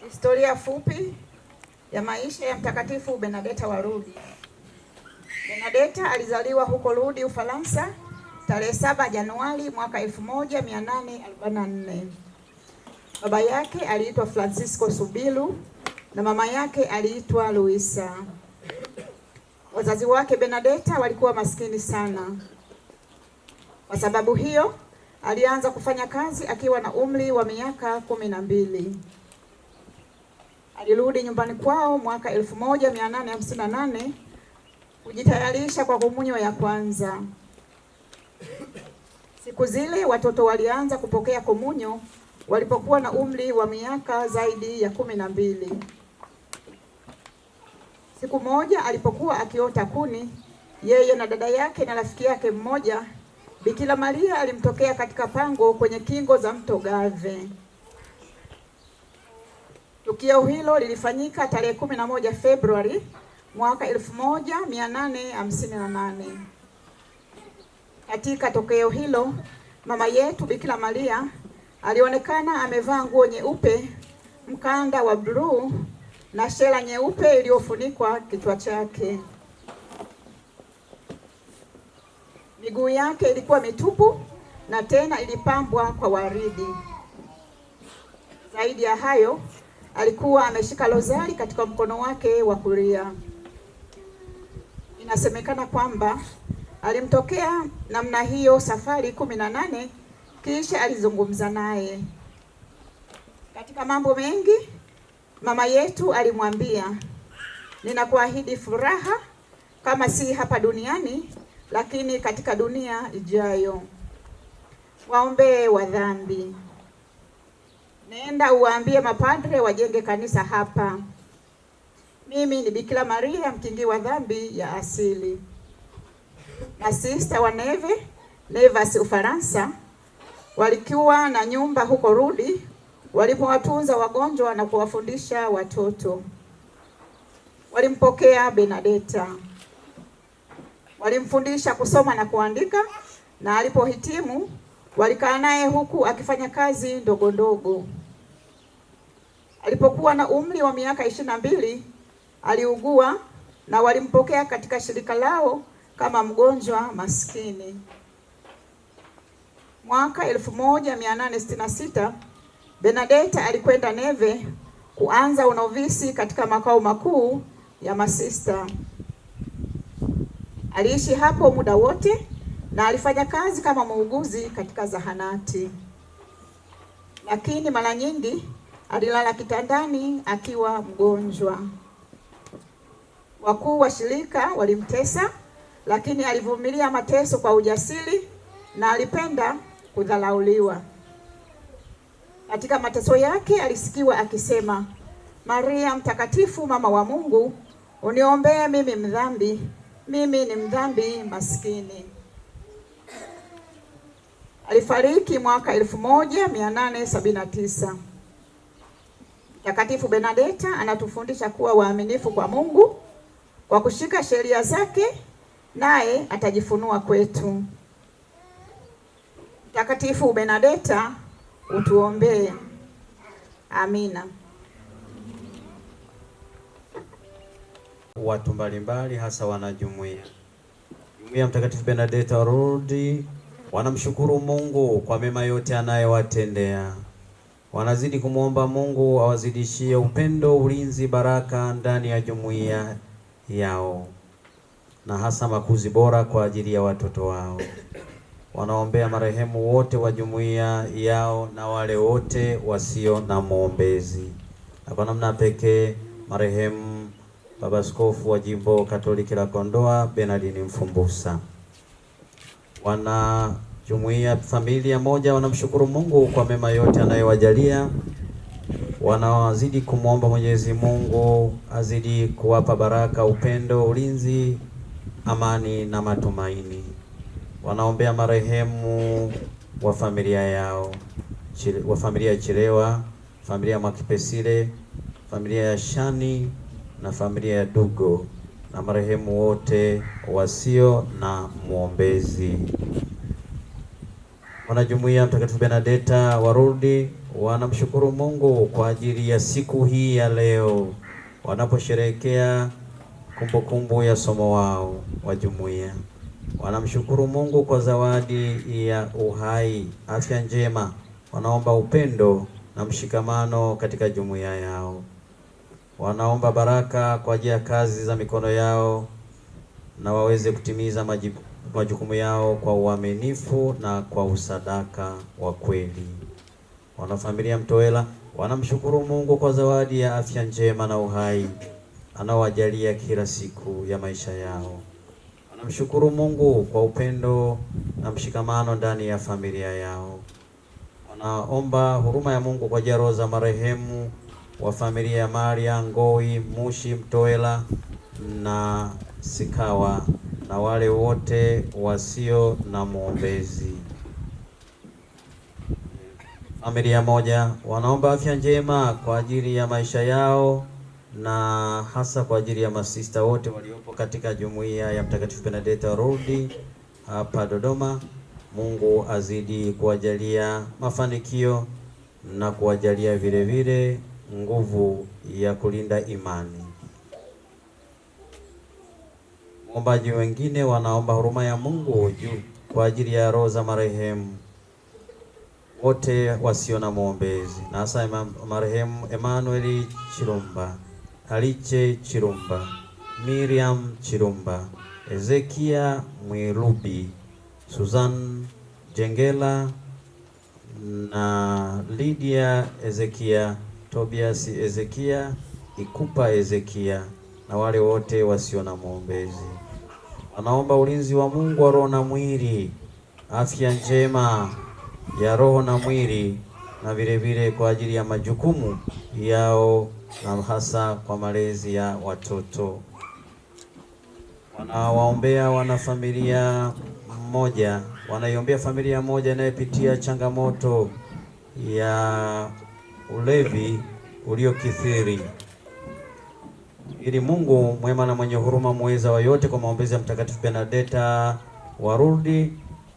Historia fupi ya maisha ya Mtakatifu Bernadeta wa Lourdes. Bernadeta alizaliwa huko Lourdes, Ufaransa, tarehe 7 Januari mwaka 1844. Baba yake aliitwa Francisco Subilu na mama yake aliitwa Luisa. Wazazi wake Bernadeta walikuwa maskini sana. Kwa sababu hiyo, alianza kufanya kazi akiwa na umri wa miaka 12. Alirudi nyumbani kwao mwaka 1858 kujitayarisha kwa komunyo ya kwanza. Siku zile watoto walianza kupokea komunyo walipokuwa na umri wa miaka zaidi ya 12. Siku moja alipokuwa akiota kuni, yeye na dada yake na rafiki yake mmoja, Bikira Maria alimtokea katika pango kwenye kingo za mto Gave. Tukio hilo lilifanyika tarehe 11 Februari mwaka 1858. Katika tokeo hilo, mama yetu Bikira Maria alionekana amevaa nguo nyeupe, mkanda wa bluu na shela nyeupe iliyofunikwa kichwa chake. Miguu yake ilikuwa mitupu na tena ilipambwa kwa waridi. Zaidi ya hayo, alikuwa ameshika rozari katika mkono wake wa kulia. Inasemekana kwamba alimtokea namna hiyo safari 18, kisha alizungumza naye. Katika mambo mengi, mama yetu alimwambia, ninakuahidi furaha kama si hapa duniani, lakini katika dunia ijayo. Waombee wa dhambi. Nenda uwaambie mapadre wajenge kanisa hapa. Mimi ni Bikira Maria mkingi wa dhambi ya asili. Masista wa Nevers, Ufaransa, walikuwa na nyumba huko Lourdes, walipowatunza wagonjwa na kuwafundisha watoto. Walimpokea Bernadeta. Walimfundisha kusoma na kuandika, na alipohitimu walikaa naye huku akifanya kazi ndogo ndogo. Alipokuwa na umri wa miaka 22, aliugua na walimpokea katika shirika lao kama mgonjwa maskini. Mwaka 1866, Bernadeta alikwenda Neve kuanza unovisi katika makao makuu ya masista. Aliishi hapo muda wote na alifanya kazi kama muuguzi katika zahanati. Lakini mara nyingi alilala kitandani akiwa mgonjwa. Wakuu wa shirika walimtesa, lakini alivumilia mateso kwa ujasiri na alipenda kudhalauliwa. Katika mateso yake alisikiwa akisema, Maria mtakatifu, mama wa Mungu, uniombee mimi mdhambi, mimi ni mdhambi maskini. Alifariki mwaka 1879. Mtakatifu Bernadeta anatufundisha kuwa waaminifu kwa Mungu kwa kushika sheria zake, naye atajifunua kwetu. Mtakatifu Bernadeta, utuombee. Amina. Watu mbalimbali hasa wanajumuiya. Jumuiya Mtakatifu Bernadeta wa Lourdes wanamshukuru Mungu kwa mema yote anayowatendea. Wanazidi kumwomba Mungu awazidishie upendo, ulinzi, baraka ndani ya jumuiya yao na hasa makuzi bora kwa ajili ya watoto wao. Wanaombea marehemu wote wa jumuiya yao na wale wote wasio na mwombezi. Na kwa namna pekee marehemu Baba Askofu wa Jimbo Katoliki la Kondoa Bernardini Mfumbusa. Wana jumuiya familia moja wanamshukuru Mungu kwa mema yote anayowajalia. Wanawazidi kumwomba Mwenyezi Mungu azidi kuwapa baraka, upendo, ulinzi, amani na matumaini. Wanaombea marehemu wa familia yao, wa familia ya Chilewa, familia ya Mwakipesile, familia ya Shani na familia ya Dugo na marehemu wote wasio na mwombezi. Wanajumuiya Mtakatifu Bernadeta wa Lourdes wanamshukuru Mungu kwa ajili ya siku hii ya leo wanaposherehekea kumbukumbu ya somo wao wa jumuiya. Wanamshukuru Mungu kwa zawadi ya uhai, afya njema. Wanaomba upendo na mshikamano katika jumuiya yao. Wanaomba baraka kwa ajili ya kazi za mikono yao na waweze kutimiza majukumu yao kwa uaminifu na kwa usadaka wa kweli. Wanafamilia Mtowela wanamshukuru Mungu kwa zawadi ya afya njema na uhai anaowajalia kila siku ya maisha yao. Wanamshukuru Mungu kwa upendo na mshikamano ndani ya familia yao. Wanaomba huruma ya Mungu kwa ajili ya roho za marehemu wa familia ya Maria Ngoi Mushi Mtowela na Sikawa na wale wote wasio na mwombezi. Familia moja wanaomba afya njema kwa ajili ya maisha yao na hasa kwa ajili ya masista wote waliopo katika jumuiya ya Mtakatifu Bernadeta wa Lourdes hapa Dodoma. Mungu azidi kuwajalia mafanikio na kuwajalia vile vile nguvu ya kulinda imani. Waombaji wengine wanaomba huruma ya Mungu juu kwa ajili ya roho za marehemu wote wasio na mwombezi, na hasa marehemu Emmanuel Chirumba, Aliche Chirumba, Miriam Chirumba, Ezekia Mwilubi, Susan Jengela na Lydia Ezekia, Tobias Ezekia, Ikupa Ezekia na wale wote wasio na mwombezi. Wanaomba ulinzi wa Mungu wa roho na mwili, afya njema ya roho na mwili, na vile vile kwa ajili ya majukumu yao na hasa kwa malezi ya watoto. Wanawaombea wanaiombea familia moja inayopitia changamoto ya ulevi uliokithiri, ili Mungu mwema na mwenye huruma muweza wa yote, kwa maombezi ya Mtakatifu Bernadeta wa Lourdes,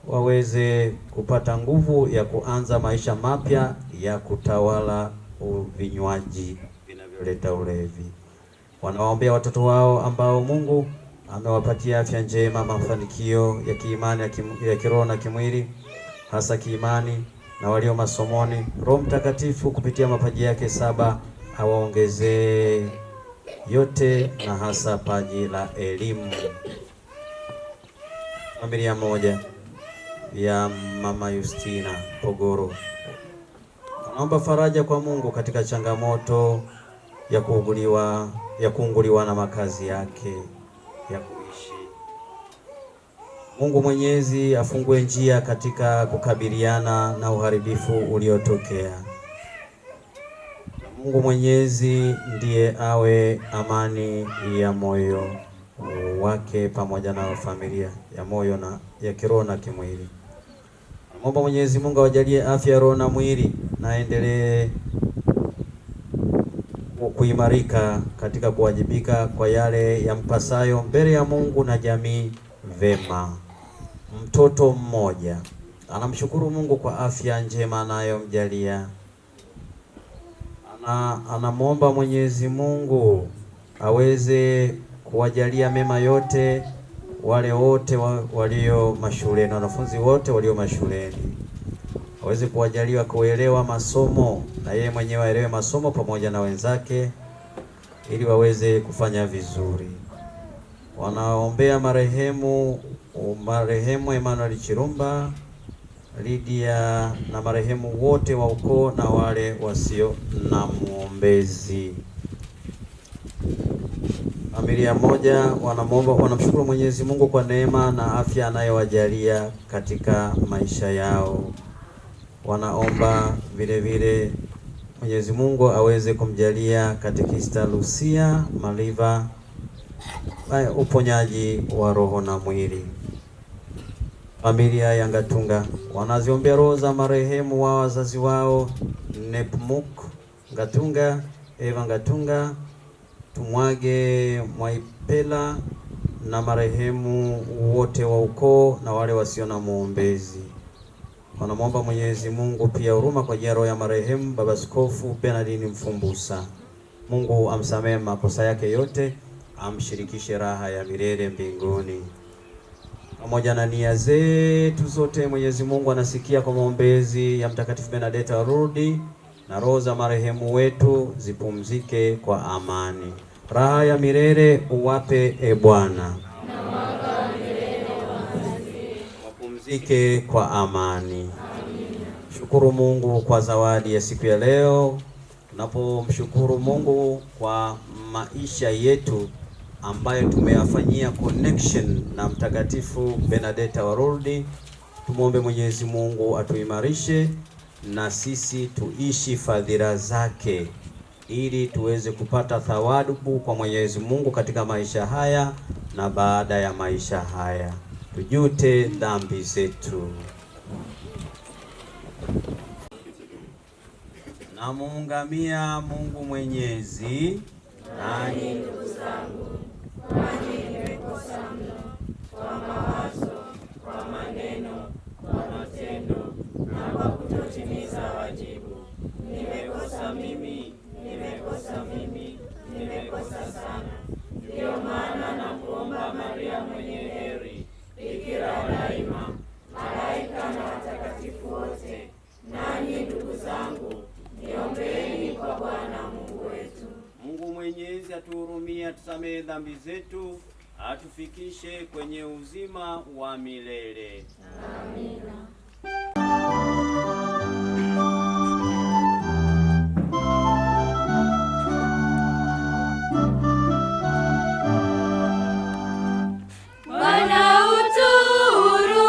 waweze kupata nguvu ya kuanza maisha mapya ya kutawala vinywaji vinavyoleta ulevi. Wanawaombea watoto wao ambao Mungu amewapatia afya njema, mafanikio ya kiimani, ya kiroho na kimwili, hasa kiimani, na walio masomoni. Roho Mtakatifu kupitia mapaji yake 7 awaongezee yote, na hasa paji la elimu. Familia moja ya Mama Justina Pogoro naomba faraja kwa Mungu katika changamoto ya kuunguliwa na makazi yake ya kuishi. Mungu Mwenyezi afungue njia katika kukabiliana na uharibifu uliotokea. Mungu Mwenyezi ndiye awe amani ya moyo wake pamoja na familia ya moyo na ya kiroho na kimwili. Naomba Mwenyezi Mungu awajalie afya ya roho na mwili, na aendelee kuimarika katika kuwajibika kwa yale yampasayo mbele ya Mungu na jamii vema. Mtoto mmoja anamshukuru Mungu kwa afya njema anayomjalia. Anamwomba Mwenyezi Mungu aweze kuwajalia mema yote wale wote walio mashuleni, wanafunzi wote walio mashuleni, aweze kuwajaliwa kuelewa masomo, na yeye mwenyewe aelewe masomo pamoja na wenzake, ili waweze kufanya vizuri. Wanaombea marehemu Emmanuel Chirumba, Lydia na marehemu wote wa ukoo na wale wasio na mwombezi. Familia moja wanamshukuru Mwenyezi Mungu kwa neema na afya anayowajalia katika maisha yao. Wanaomba vile vile Mwenyezi Mungu aweze kumjalia Katekista Lucia Maliva uponyaji wa roho na mwili. Familia ya Ngatunga wanaziombea roho za marehemu wa wazazi wao Nepmuk Ngatunga, Eva Ngatunga, Tumwage Mwaipela na marehemu wote wa ukoo na wale wasio na muombezi. Wanamwomba Mwenyezi Mungu pia huruma kwa ajili ya roho ya marehemu Baba Askofu Bernardini Mfumbusa. Mungu amsamehe makosa yake yote, amshirikishe raha ya milele mbinguni. Pamoja na nia zetu zote, Mwenyezi Mungu anasikia kwa maombezi ya Mtakatifu Bernadeta wa Lourdes, na roho za marehemu wetu zipumzike kwa amani. Raha ya milele uwape, e Bwana, wapumzike kwa amani. Shukuru Mungu kwa zawadi ya siku ya leo. Tunapomshukuru Mungu kwa maisha yetu ambayo tumeyafanyia connection na Mtakatifu Bernadeta wa Lourdes, tumwombe Mwenyezi Mungu atuimarishe na sisi tuishi fadhila zake, ili tuweze kupata thawabu kwa Mwenyezi Mungu katika maisha haya na baada ya maisha haya. Tujute dhambi zetu. Namuungamia Mungu Mwenyezi, nanyi ndugu zangu, kwani nimekosa mno kwa mawazo, kwa maneno, kwa matendo na kwa kutotimiza wajibu. Nimekosa mimi, nimekosa sana. Ndiyo maana nakuomba Maria mwenye heri, Bikira daima, malaika na watakatifu wote, nanyi ndugu zangu, niombeeni kwa Bwana Mungu wetu. Mungu Mwenyezi atuhurumie, atusamehe dhambi zetu, atufikishe kwenye uzima wa milele. Amina. Tunakushukuru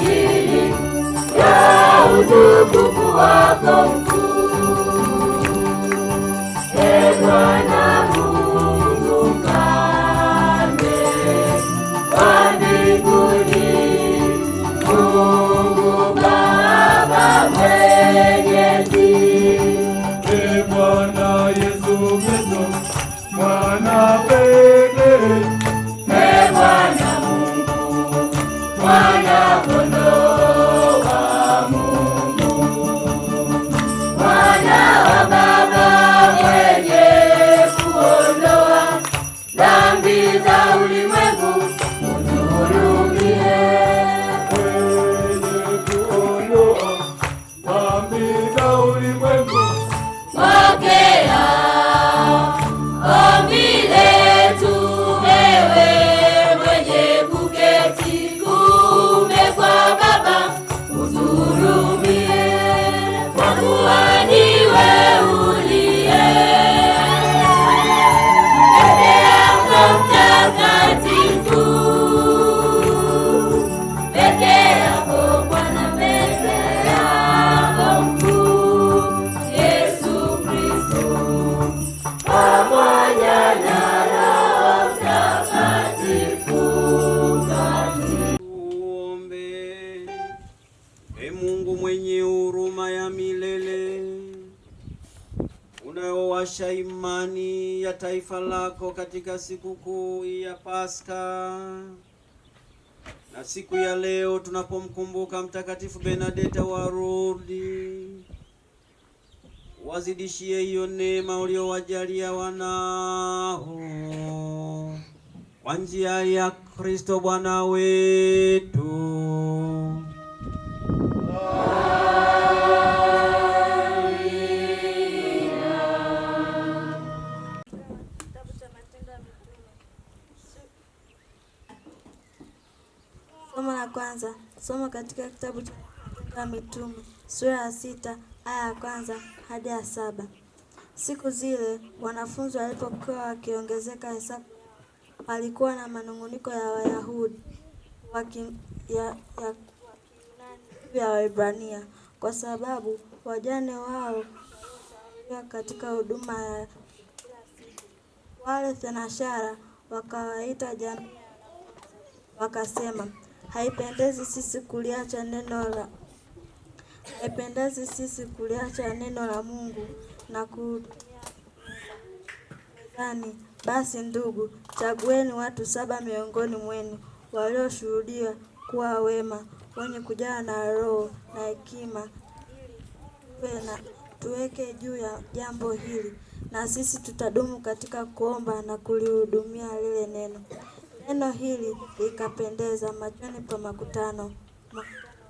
ili ya utukufu wako mkuu, Ee Bwana Mungu Mfalme wa mbinguni, Mungu Baba Mwenyezi, Ee Bwana Yesu Kristo, Mwana pekee, Ee Bwana Mungu mwana-kondoo wa Mungu, mwana wa Baba mwenye kuondoa dhambi za ulimwengu, utuhurumie. Mwenye kuondoa dhambi za ulimwengu, Pokea ombi letu, wewe mwenye kuketi kuume kwa Baba, utuhurumie. Kwa kuwa ndiwe uliye peke yako mtakatifu, peke yako Bwana, peke yako mkuu, Yesu Kristo, pamoja na Roho Mtakatifu. Tuombe. Ee Mungu mwenye huruma ya milele, unaowasha imani ya taifa lako katika sikukuu ya Pasaka na siku ya leo tunapomkumbuka Mtakatifu Bernadeta wa Lourdes, wazidishie hiyo neema uliowajalia wanao kwa njia ya Kristo Bwana wetu. Somo la kwanza. Somo katika kitabu cha Matendo ya Mitume sura ya 6 aya ya 1 hadi ya 7. Siku zile wanafunzi walipokuwa wakiongezeka hesabu, walikuwa na manunguniko ya Wayahudi ya Waebrania, kwa sababu wajane wao katika huduma ya kila siku. Wale thenashara wakawaita jamii, wakasema, haipendezi sisi kuliacha neno la Mungu na kuhudumia mezani. Basi ndugu, chagueni watu 7 miongoni mwenu walioshuhudia kuwa wema, wenye kujawa na Roho na hekima, ili tuweke juu ya jambo hili, na sisi tutadumu katika kuomba na kulihudumia lile neno. Neno hili likapendeza machoni pa makutano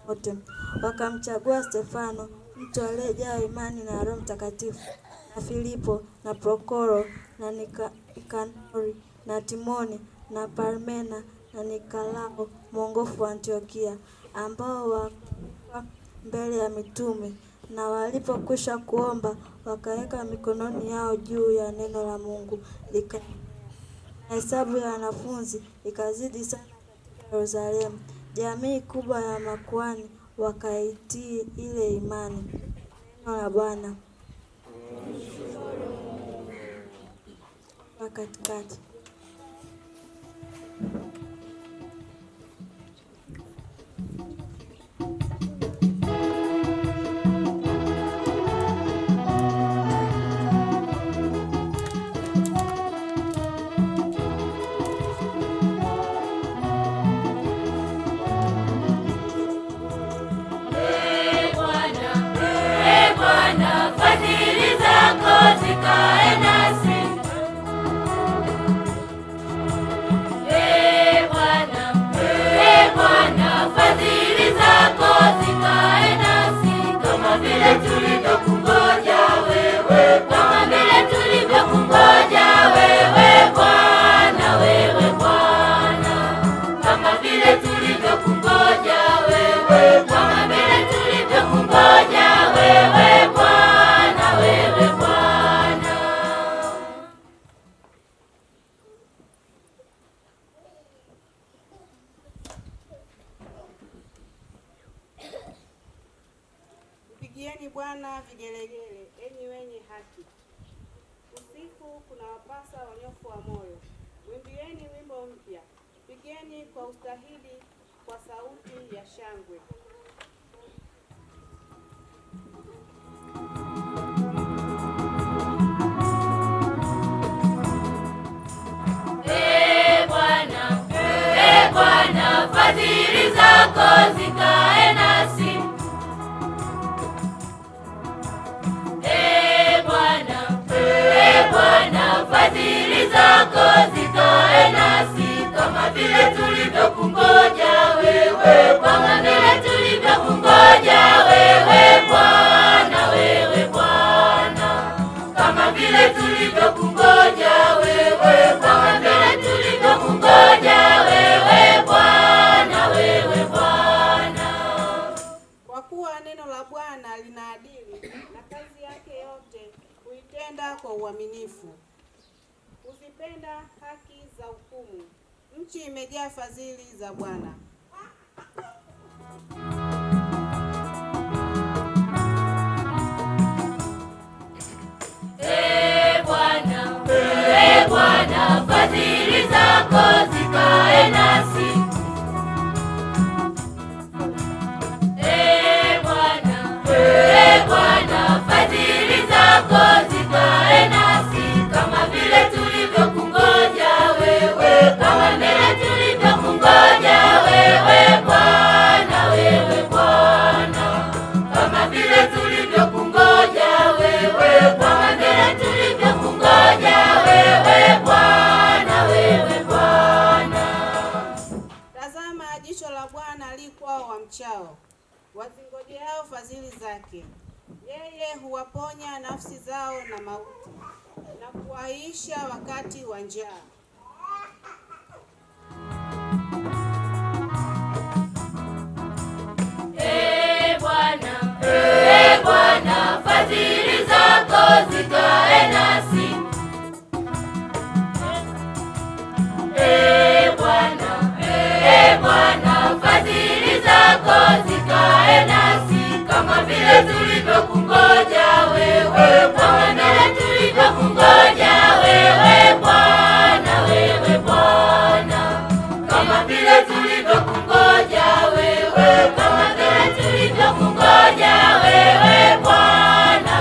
wote. Wakamchagua Stefano, mtu aliyejaa imani na Roho Mtakatifu, na Filipo na Prokoro na Nikanori na Timoni na Parmena na Nikolao mwongofu wa Antiokia, ambao wakawa mbele ya mitume. Na walipokwisha kuomba, wakaweka mikononi yao juu ya neno la Mungu. Hesabu ya wanafunzi ikazidi sana katika Yerusalemu. Jamii kubwa ya makuhani wakaitii ile imani. Neno la Bwana. Katikati. Bwana, fadhili zako zikae nasi. Bwana, fadhili zako zikae nasi, kama vile tulivyokungoja wewe, kama vile tulivyokungoja wewe Bwana, kama vile tulivyokungoja wewe, kama vile tulivyokungoja wewe Bwana, Mpigieni Bwana vigelegele, enyi wenye haki. Usiku kuna wapasa wanyofu wa moyo. Mwimbieni wimbo mpya, pigeni kwa ustahili, kwa sauti ya shangwe. Bwana, fadhili zako kutenda kwa uaminifu, kuzipenda haki za hukumu. Nchi imejaa fadhili za Bwana. Bwana, fadhili zako zikae nasi. Bwana, fadhili zako zikae nasi, kama vile tulivyokungoja wewe, kama vile tulivyokungoja wewe Bwana, kama vile tulivyokungoja wewe, kama vile tulivyokungoja wewe Bwana. Tazama, jicho la Bwana li kwao wamchao, wazingojeao fadhili zake. Yeye huwaponya nafsi zao na mauti, na kuwaisha wakati wa njaa. Bwana, fadhili zako zikae nasi. Bwana, fadhili zako zikae nasi, kama vile tulivyokungoja wewe, kama vile tulivyokungoja wewe Bwana, kama vile tulivyokungoja wewe, kama vile tulivyokungoja wewe Bwana.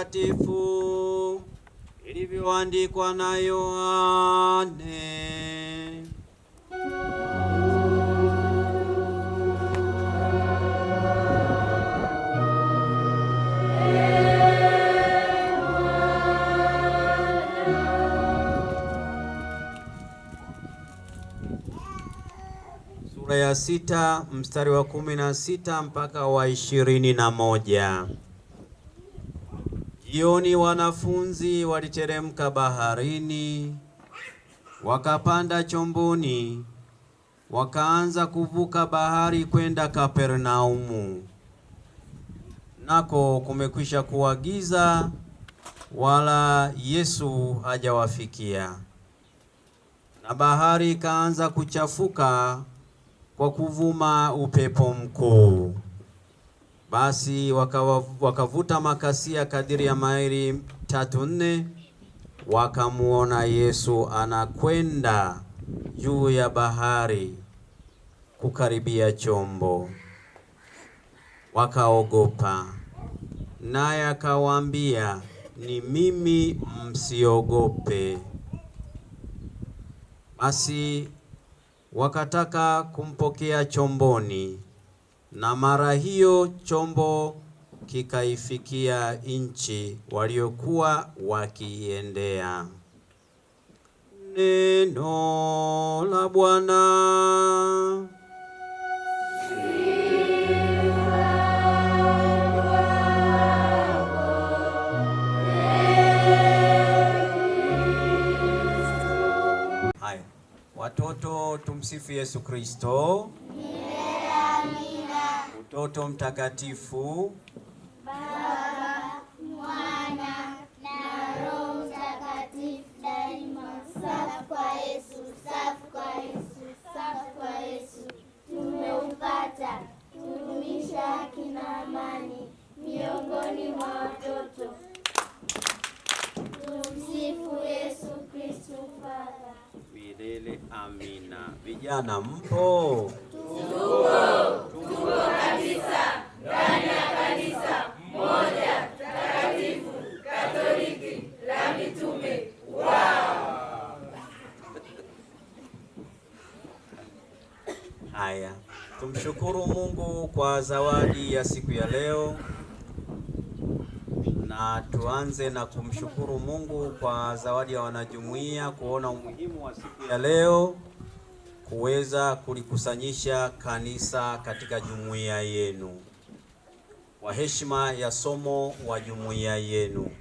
Takatifu ilivyoandikwa na Yohane. ya 6 mstari wa 16 mpaka wa 21. Jioni wanafunzi waliteremka baharini, wakapanda chomboni, wakaanza kuvuka bahari kwenda Kapernaumu. Nako kumekwisha kuwa giza, wala Yesu hajawafikia. Na bahari ikaanza kuchafuka kwa kuvuma upepo mkuu. Basi wakavuta makasia kadiri ya maili 3-4, wakamuona Yesu anakwenda juu ya bahari kukaribia chombo. Wakaogopa. Naye akawaambia, ni mimi, msiogope. Basi wakataka kumpokea chomboni, na mara hiyo chombo kikaifikia nchi waliokuwa wakiendea. Neno la Bwana. Haya, watoto, tumsifu Yesu Kristo. Utoto mtakatifu. Baba, Mwana na Roho Mtakatifu daima. Safu kwa Yesu, safu kwa Yesu, safu kwa Yesu. Tumeupata, tudumisha haki na amani miongoni mwa watoto. Tumsifu Yesu Kristo Baba. Milele amina. Vijana mpo? Tuko kabisa ndani ya kanisa moja takatifu Katoliki la mitume. Haya, tumshukuru Mungu kwa zawadi ya siku ya leo, na tuanze na kumshukuru Mungu kwa zawadi ya wanajumuiya kuona umuhimu wa siku ya leo kuweza kulikusanyisha kanisa katika jumuiya yenu kwa heshima ya somo wa jumuiya yenu.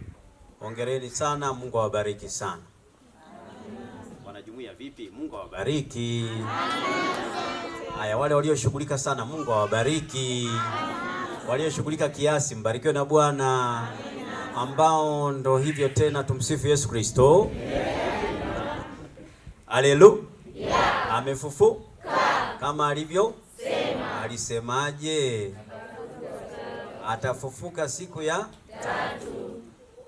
Hongereni sana, Mungu awabariki sana. Wanajumuiya vipi? Mungu awabariki. Haya, wale walioshughulika sana, Mungu awabariki. Walioshughulika kiasi, mbarikiwe na Bwana. Ambao ndo hivyo tena, tumsifu Yesu Kristo. Haleluya. Amefufuka kama alivyo sema. Alisemaje? Atafufuka siku ya 3.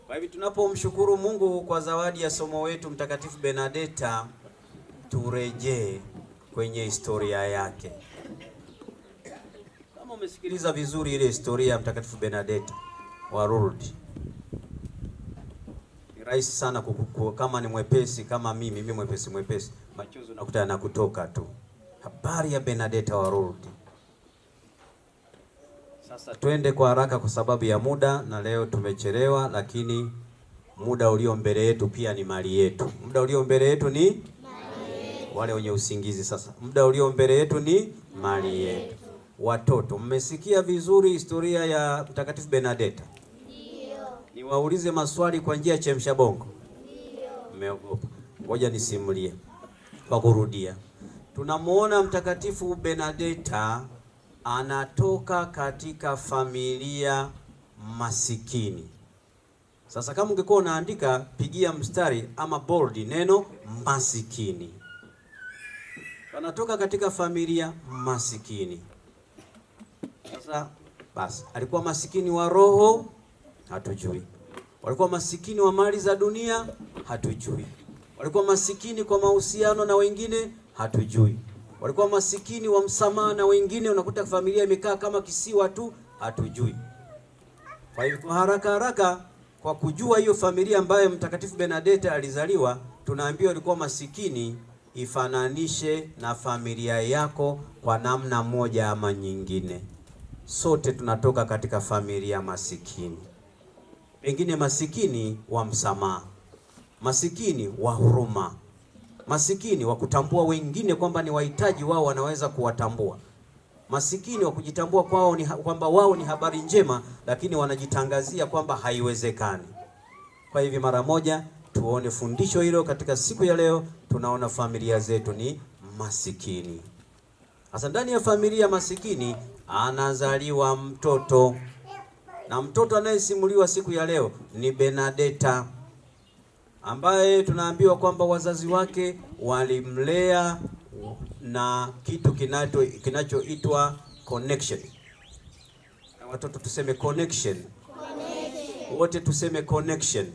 Kwa hivyo tunapomshukuru Mungu kwa zawadi ya somo wetu Mtakatifu Benedetta, turejee kwenye historia yake. Kama umesikiliza vizuri ile historia ya Mtakatifu Benedetta wa Lourdes, ni rahisi sana kama ni mwepesi kama mimi mwepesi, machozi unakuta yanakutoka tu. Habari ya Benedetta wa Lourdes. Sasa twende kwa haraka kwa sababu ya muda, na leo tumechelewa, lakini muda ulio mbele yetu pia ni mali yetu. Muda ulio mbele yetu ni mali yetu. Wale wenye usingizi sasa, muda ulio mbele yetu ni mali yetu. Watoto, mmesikia vizuri historia ya Mtakatifu Benedetta? Ndio. Niwaulize maswali kwa njia ya chemsha bongo? Ndio. Mmeogopa? Ngoja nisimulie kwa kurudia. Tunamuona Mtakatifu Benedetta anatoka katika familia masikini. Sasa kama ungekuwa unaandika, pigia mstari ama bold neno masikini. Anatoka katika familia masikini. Sasa basi, alikuwa masikini wa roho? Hatujui. Walikuwa masikini wa mali za dunia? Hatujui. Walikuwa masikini kwa mahusiano na wengine? Hatujui. Walikuwa masikini wa msamaha na wengine, unakuta familia imekaa kama kisiwa tu? Hatujui. Kwa hivyo kwa haraka kwa kujua hiyo familia ambayo Mtakatifu Benedetta alizaliwa, tunaambiwa ilikuwa masikini, ifananishe na familia yako kwa namna moja ama nyingine. Sote tunatoka katika familia masikini. Pengine masikini wa msamaha, masikini wa huruma, masikini wa kutambua wengine kwamba ni wahitaji, wao wanaweza kuwatambua. Masikini wa kujitambua kwao ni kwamba wao ni habari njema, lakini wanajitangazia kwamba haiwezekani. Kwa hivyo mara moja tuone fundisho hilo katika siku ya leo. Tunaona familia zetu ni masikini. Sasa ndani ya familia masikini anazaliwa mtoto, na mtoto anayesimuliwa siku ya leo ni Benadeta, ambaye tunaambiwa kwamba wazazi wake walimlea na kitu kinachoitwa connection. Na watoto tuseme connection. Wote tuseme connection.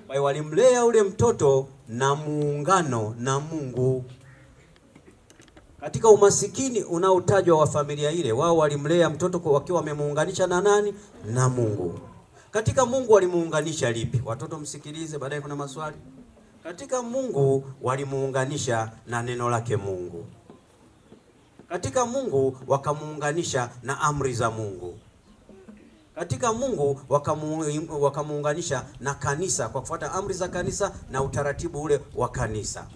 Kwa hiyo walimlea ule mtoto na muungano na Mungu. Katika umasikini unaotajwa wa familia ile, wao walimlea mtoto kwa wakiwa wamemuunganisha na nani? Na Mungu. Katika Mungu walimuunganisha lipi? Watoto msikilize, baadaye kuna maswali. Katika Mungu walimuunganisha na neno lake Mungu. Katika Mungu wakamuunganisha na amri za Mungu. Katika Mungu wakamuunganisha na kanisa kwa kufuata amri za kanisa na utaratibu ule wa kanisa.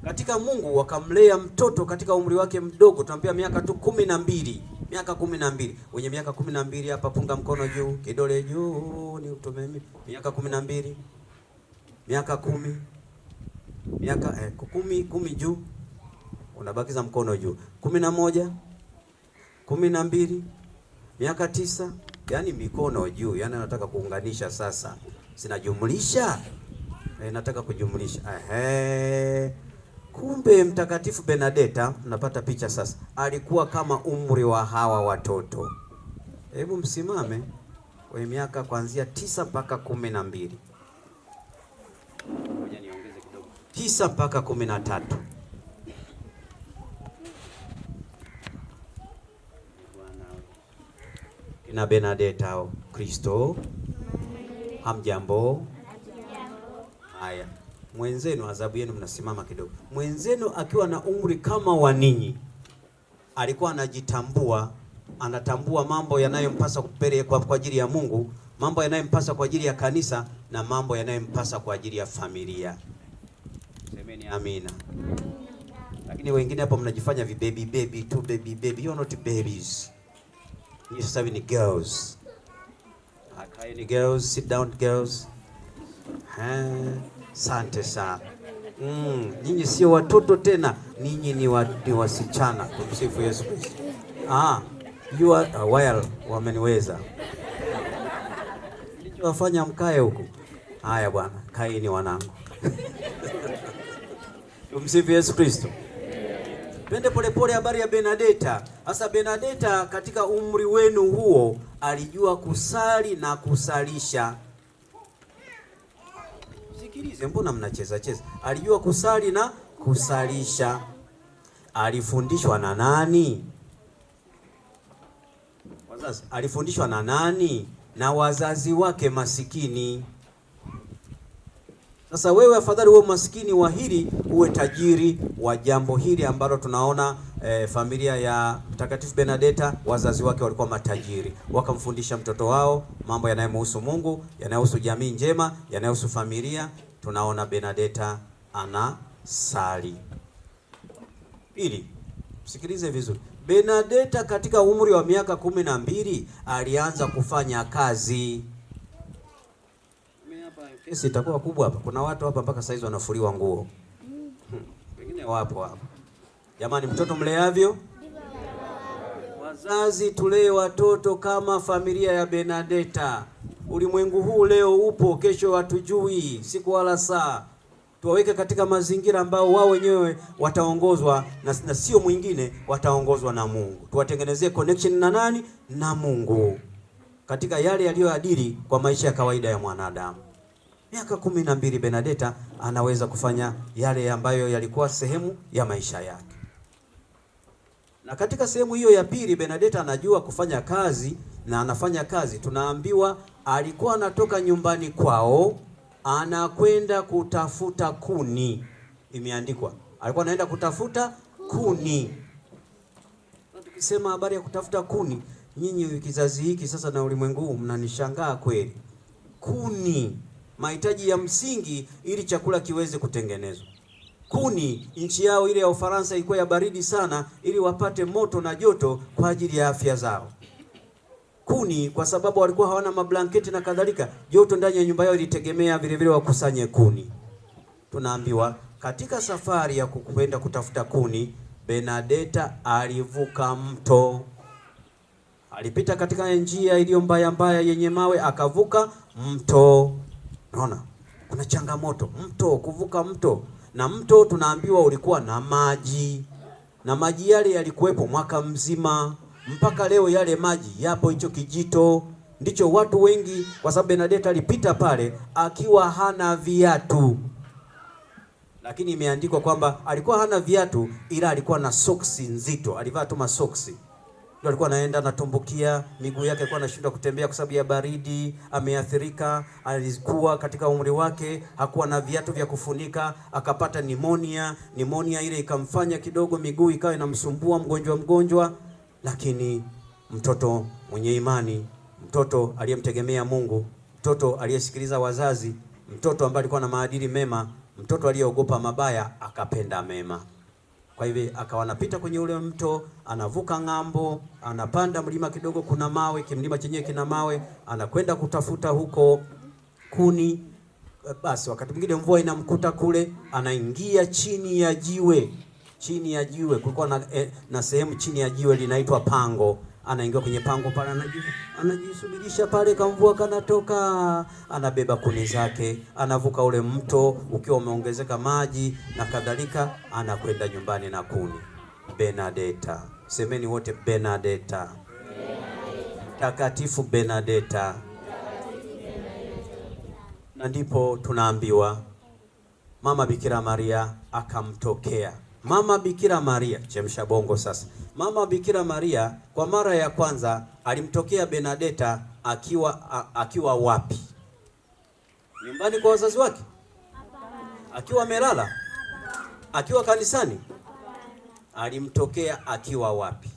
Katika Mungu wakamlea mtoto katika umri wake mdogo, tunampia miaka tu 12. Miaka 12. Wenye miaka 12 hapa punga mkono juu, kidole juu, ni utume mimi. Miaka 12. Miaka 10. Miaka 10 juu. Unabakiza mkono juu. 11. 12. Miaka 9. Yaani mikono juu. Yaani nataka kuunganisha sasa. Sinajumlisha? Nataka kujumlisha. Kumbe Mtakatifu Benadeta, napata picha sasa, alikuwa kama umri wa hawa watoto. Hebu msimame kwa miaka kuanzia 9 mpaka 12. Ngoja niongeze kidogo. 9 mpaka 13. Kina Benadeta au Kristo. Hamjambo? Haya. Mwenzenu, adhabu yenu mnasimama kidogo. Mwenzenu akiwa na umri kama wa ninyi, alikuwa anajitambua, anatambua mambo yanayompasa kupeleka kwa ajili ya Mungu, mambo yanayompasa kwa ajili ya kanisa, na mambo yanayompasa kwa ajili ya familia. Semeni amina. Lakini wengine hapo mnajifanya baby tu, baby. You are not babies. You sasa ni girls. Akaeni girls, sit down girls. Asante sana. Ninyi sio watoto tena, ninyi ni wasichana. Tumsifu Yesu Kristo. You are a while, wameniweza. Nilichowafanya mkae huku. Haya bwana, kaeni wanangu. Tumsifu Yesu Kristo. Twende polepole habari ya Benadeta. Sasa Benadeta katika umri wenu huo alijua kusali na kusalisha. Sikilize, mbona mnacheza cheza? Alijua kusali na kusalisha. Alifundishwa na nani? Wazazi, alifundishwa na nani? Na wazazi wake masikini. Sasa wewe afadhali uwe masikini wa hili, uwe tajiri wa jambo hili ambalo tunaona familia ya Mtakatifu Benadeta, wazazi wake walikuwa matajiri. Wakamfundisha mtoto wao mambo yanayomhusu Mungu, yanayohusu jamii njema, yanayohusu familia. Tunaona Benadeta anasali. Pili, sikilize vizuri. Benadeta katika umri wa miaka 12 alianza kufanya kazi. Kesi itakuwa kubwa hapa. Kuna watu hapa mpaka saizi wanafuliwa nguo. Wengine wapo hapa. Jamani, mtoto mleavyo? Wazazi tulee watoto kama familia ya Benadeta. Ulimwengu huu leo upo, kesho hatujui siku wala saa. Tuwaweke katika mazingira ambao wao wenyewe wataongozwa na sio mwingine, wataongozwa na Mungu. Tuwatengenezee connection na nani? Na Mungu. Katika yale yaliyoadili kwa maisha ya kawaida ya mwanadamu. Miaka 12 Benadeta anaweza kufanya yale ambayo yalikuwa sehemu ya maisha yake. Na katika sehemu hiyo ya pili, Benadeta anajua kufanya kazi na anafanya kazi. Tunaambiwa alikuwa anatoka nyumbani kwao anakwenda kutafuta kuni. Imeandikwa alikuwa anaenda kutafuta kuni. Tukisema habari ya kutafuta kuni, nyinyi kizazi hiki sasa na ulimwengu huu mnanishangaa kweli. Kuni. mahitaji ya msingi ili chakula kiweze kutengenezwa. Kuni, nchi yao ile ya Ufaransa ilikuwa ya baridi sana, ili wapate moto na joto kwa ajili ya afya zao. Kuni, kwa sababu walikuwa hawana mablanketi na kadhalika, joto ndani ya nyumba yao ilitegemea vile vile wakusanye kuni. Tunaambiwa katika safari ya kwenda kutafuta kuni, Bernadeta alivuka mto. Alipita katika njia iliyo mbaya mbaya yenye mawe, akavuka mto. Unaona? Kuna changamoto, mto, kuvuka mto. Na mto tunaambiwa ulikuwa na maji. Na maji yale yalikuwepo mwaka mzima. Mpaka leo yale maji yapo, hicho kijito. Ndicho watu wengi, kwa sababu Bernadeta alipita pale akiwa hana viatu. Lakini imeandikwa kwamba alikuwa hana viatu, ila alikuwa na soksi nzito. Alivaa tu masoksi. Ndio alikuwa anaenda anatumbukia, miguu yake alikuwa anashindwa kutembea kwa sababu ya baridi, ameathirika. Alikuwa katika umri wake, hakuwa na viatu vya kufunika, akapata pneumonia. Pneumonia ile ikamfanya kidogo miguu ikawa inamsumbua, mgonjwa. Lakini mtoto mwenye imani, mtoto aliyemtegemea Mungu, mtoto aliyesikiliza wazazi, mtoto ambaye alikuwa na maadili mema, mtoto aliyeogopa mabaya, akapenda mema. Kwa hivyo akawa anapita kwenye ule mto, anavuka ng'ambo, anapanda mlima kidogo, kuna mawe, kimlima chenyewe kina mawe, anakwenda kutafuta huko kuni. Basi wakati mwingine mvua inamkuta kule, anaingia chini ya jiwe. Chini ya jiwe kulikuwa na sehemu chini ya jiwe linaitwa pango. Anaingia kwenye pango pale, anajisubirisha pale, kamvua kanatoka, anabeba kuni zake, anavuka ule mto ukiwa umeongezeka maji na kadhalika, anakwenda nyumbani na kuni. Bernadeta, semeni wote Bernadeta. Takatifu Bernadeta. Na ndipo tunaambiwa Mama Bikira Maria akamtokea. Mama Bikira Maria, chemsha bongo sasa. Mama Bikira Maria kwa mara ya kwanza alimtokea Bernadeta akiwa wapi? Nyumbani kwa wazazi wake? Akiwa amelala? Akiwa kanisani? Alimtokea akiwa wapi?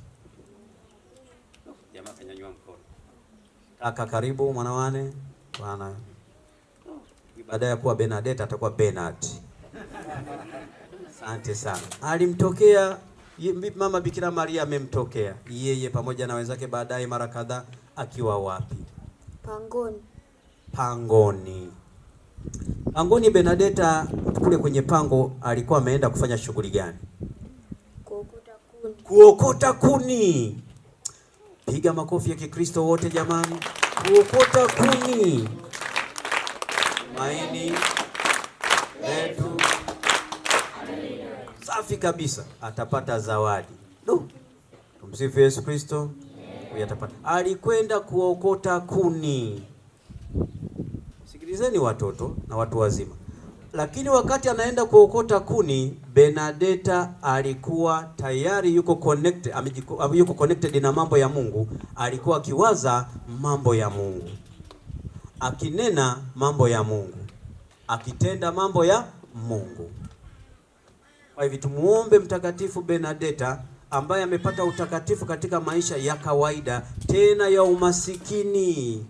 Jamaa kanyanyua mkono. Kaka karibu mwanawane. Bwana. Baada ya kuwa Bernadeta atakuwa Bernard. Asante sana. Alimtokea Mama Bikira Maria, amemtokea yeye pamoja na wenzake baadaye mara kadhaa akiwa wapi? Pangoni. Bernadeta kule kwenye pango alikuwa ameenda kufanya shughuli gani? Kuokota kuni. Piga makofi ya Kikristo wote jamani. Kuokota kuni. Maini letu safi kabisa, atapata zawadi. Tumsifu Yesu Kristo. Huyu atapata. Alikwenda kuokota kuni. Sikilizeni watoto na watu wazima. Lakini wakati anaenda kuokota kuni, Bernadeta alikuwa tayari yuko connected na mambo ya Mungu. Alikuwa akiwaza mambo ya Mungu, akinena mambo ya Mungu, akitenda mambo ya Mungu. Kwa hivyo tumuombe Mtakatifu Bernadeta ambaye amepata utakatifu katika maisha ya kawaida, tena ya umasikini,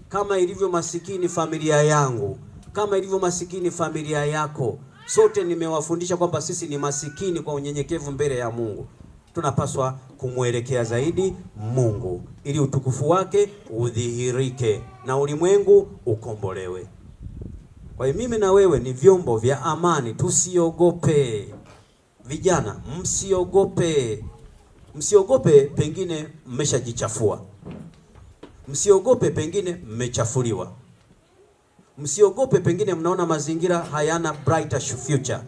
kama ilivyo masikini familia yangu, kama ilivyo masikini familia yako. Sote nimewafundisha kwamba sisi ni masikini kwa unyenyekevu mbele ya Mungu. Tunapaswa kumwelekea zaidi Mungu ili utukufu wake udhihirike na ulimwengu ukombolewe. Kwa hiyo mimi na wewe ni vyombo vya amani, tusiogope. Vijana, msiogope. Msiogope pengine mmeshajichafua. Msiogope pengine mmechafuliwa. Msiogope pengine mnaona mazingira hayana brighter future.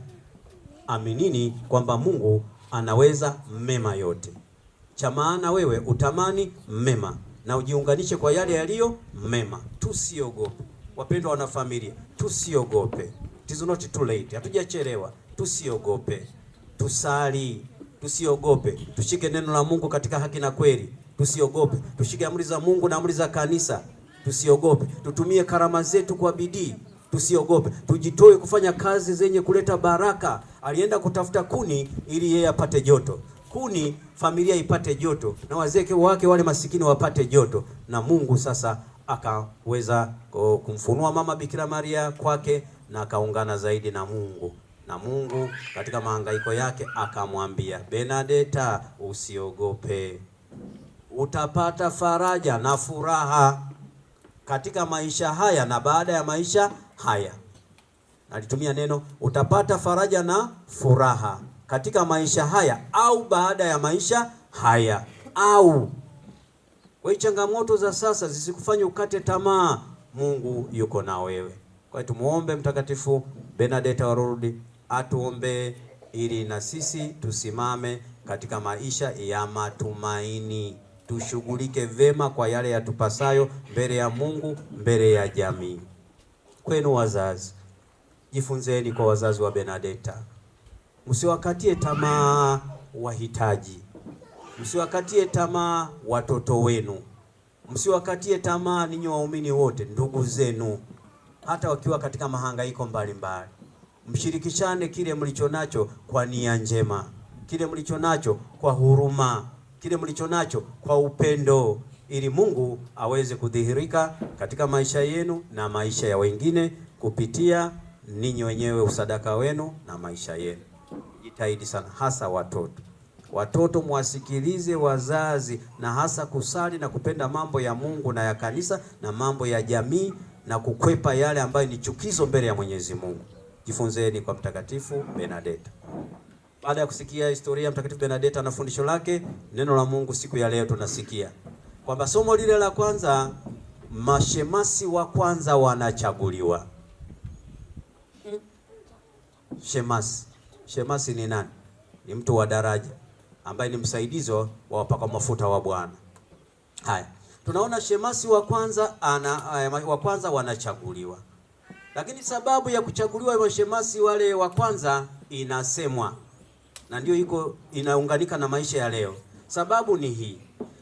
Aminini kwamba Mungu anaweza mema yote. Cha maana wewe utamani mema na ujiunganishe kwa yale yaliyo mema. Tusiogope. Wapendwa wana familia, tusiogope. It is not too late. Hatujachelewa. Tusiogope. Tusali. Tusiogope. Tushike neno la Mungu katika haki na kweli. Tusiogope. Tushike amri za Mungu na amri za kanisa. Tusiogope. Tutumie karama zetu kwa bidii. Tusiogope. Tujitoe kufanya kazi zenye kuleta baraka. Alienda kutafuta kuni ili yeye apate joto. Kuni, familia ipate joto, na wazee wake wale masikini wapate joto, na Mungu sasa akaweza kumfunua mama Bikira Maria kwake na akaungana zaidi na Mungu. Na Mungu katika mahangaiko yake akamwambia, Benadeta, usiogope, utapata faraja na furaha katika maisha haya na baada ya maisha haya. Alitumia neno utapata faraja na furaha katika maisha haya au baada ya maisha haya. Au kwa changamoto za sasa zisikufanye ukate tamaa, Mungu yuko na wewe. Kwa hiyo tumuombe Mtakatifu Benadeta wa Lourdes atuombe ili na sisi tusimame katika maisha ya matumaini, tushughulike vema kwa yale yatupasayo mbele ya Mungu, mbele ya jamii. Kwenu wazazi, jifunzeni kwa wazazi wa Benadeta. Msiwakatie tamaa wahitaji. Msiwakatie tamaa watoto wenu. Msiwakatie tamaa ninyi waumini wote, ndugu zenu, hata wakiwa katika mahangaiko mbalimbali. Mshirikishane kile mlichonacho kwa nia njema, kile mlichonacho kwa huruma, kile mlichonacho kwa upendo, ili Mungu aweze kudhihirika katika maisha yenu na maisha ya wengine kupitia ninyi wenyewe, usadaka wenu na maisha yenu. Jitahidi sana, hasa watoto. Watoto mwasikilize wazazi, na hasa kusali na kupenda mambo ya Mungu na ya kanisa na mambo ya jamii, na kukwepa yale ambayo ni chukizo mbele ya Mwenyezi Mungu. Jifunzeni kwa Mtakatifu Benadeta. Baada ya kusikia historia ya Mtakatifu Benadeta na fundisho lake, neno la Mungu siku ya leo tunasikia kwamba somo lile la kwanza, mashemasi wa kwanza wanachaguliwa. Shemasi ni nani? Ni mtu wa daraja ambaye ni msaidizi wa wapaka mafuta wa Bwana. Haya, tunaona shemasi wa kwanza wanachaguliwa. Lakini sababu ya kuchaguliwa mashemasi wale wa kwanza inasemwa, na ndio inaunganika na maisha ya leo. Sababu ni hii.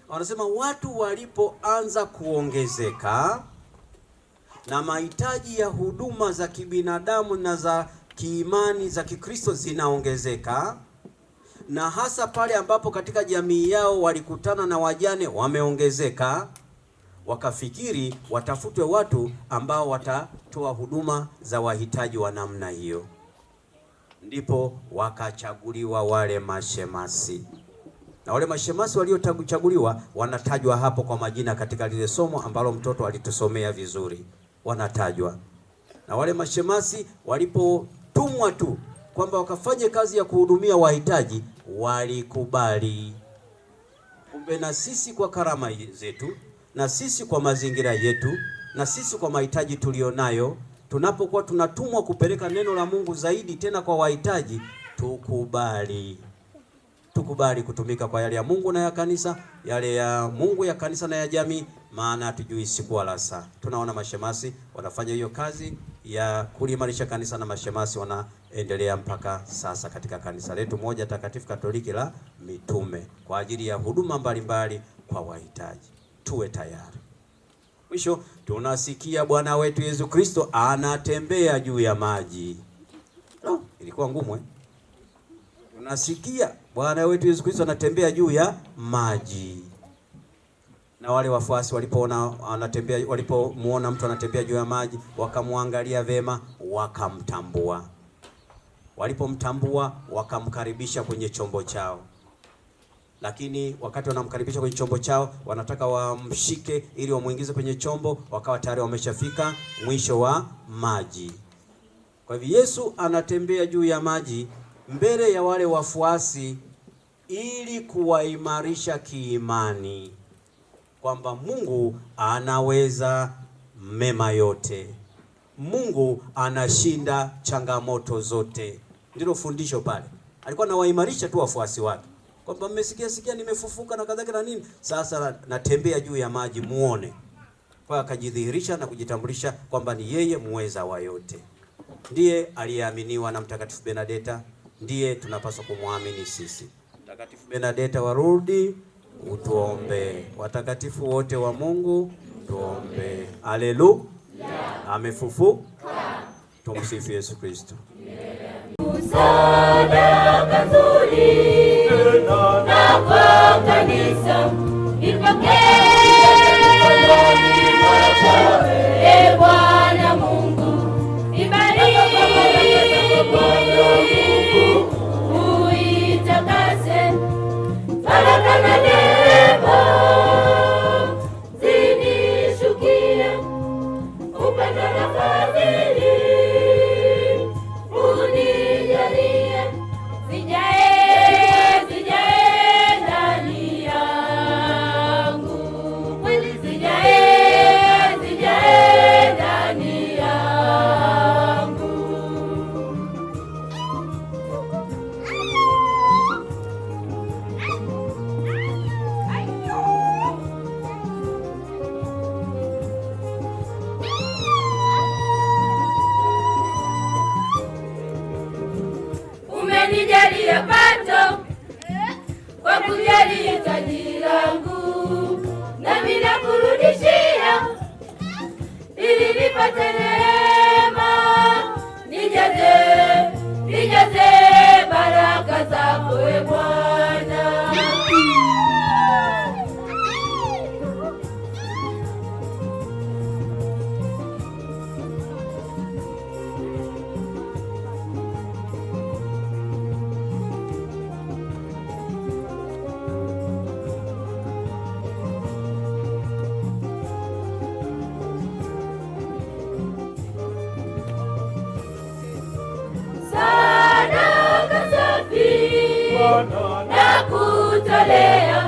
Wanasema watu walipoanza kuongezeka na mahitaji ya huduma za kibinadamu na za kiimani za Kikristo zinaongezeka, na hasa pale ambapo katika jamii yao walikutana na wajane wameongezeka, wakafikiri watafutwe watu ambao watatoa huduma za wahitaji wa namna hiyo. Ndipo wakachaguliwa wale mashemasi. Na wale mashemasi waliochaguliwa wanatajwa hapo kwa majina katika lile somo ambalo mtoto alitusomea vizuri. Wanatajwa. Na wale mashemasi walipotumwa tu kwamba wakafanye kazi ya kuhudumia wahitaji, walikubali. Kumbe na sisi kwa karama zetu, na sisi kwa mazingira yetu, na sisi kwa mahitaji tulionayo, tunapokuwa tunatumwa kupeleka neno la Mungu zaidi tena kwa wahitaji, tukubali kutumika kwa yale ya Mungu na ya kanisa, yale ya Mungu ya kanisa na ya jamii, maana hatujui siku wala saa. Tunaona mashemasi wanafanya hiyo kazi ya kuliimarisha kanisa, na mashemasi wanaendelea mpaka sasa katika kanisa letu moja takatifu Katoliki la Mitume kwa ajili ya huduma mbalimbali kwa wahitaji. Tuwe tayari. Mwisho tunasikia Bwana wetu Yesu Kristo anatembea juu ya maji. Ilikuwa ngumu Tunasikia Bwana wetu Yesu Kristo anatembea juu ya maji. Na wale wafuasi walipomuona mtu anatembea juu ya maji, wakamwangalia vema, wakamtambua. Walipomtambua, wakamkaribisha kwenye chombo chao. Lakini wakati wanamkaribisha kwenye chombo chao, wanataka wamshike ili wamuingize kwenye chombo, wakawa tayari wameshafika mwisho wa maji. Kwa hivyo Yesu anatembea juu ya maji mbele ya wale wafuasi ili kuwaimarisha kiimani kwamba Mungu anaweza mema yote. Mungu anashinda changamoto zote. Ndilo fundisho pale. Alikuwa anawaimarisha tu wafuasi wake kwamba mmesikia nimefufuka na kadhalika na nini, sasa natembea juu ya maji muone. Kwa akajidhihirisha na kujitambulisha kwamba ni yeye muweza wa yote. Ndiye aliyeaminiwa na Mtakatifu Benadeta, ndiye tunapaswa kumwamini sisi. Mtakatifu Benadeta wa Lourdes, utuombe. Watakatifu wote wa Mungu, tuombe. Haleluya. Amefufuka. Tumsifu Yesu Kristo. Sadaka nzuri na kwa kanisa ipokee we Bwana. Na kutolea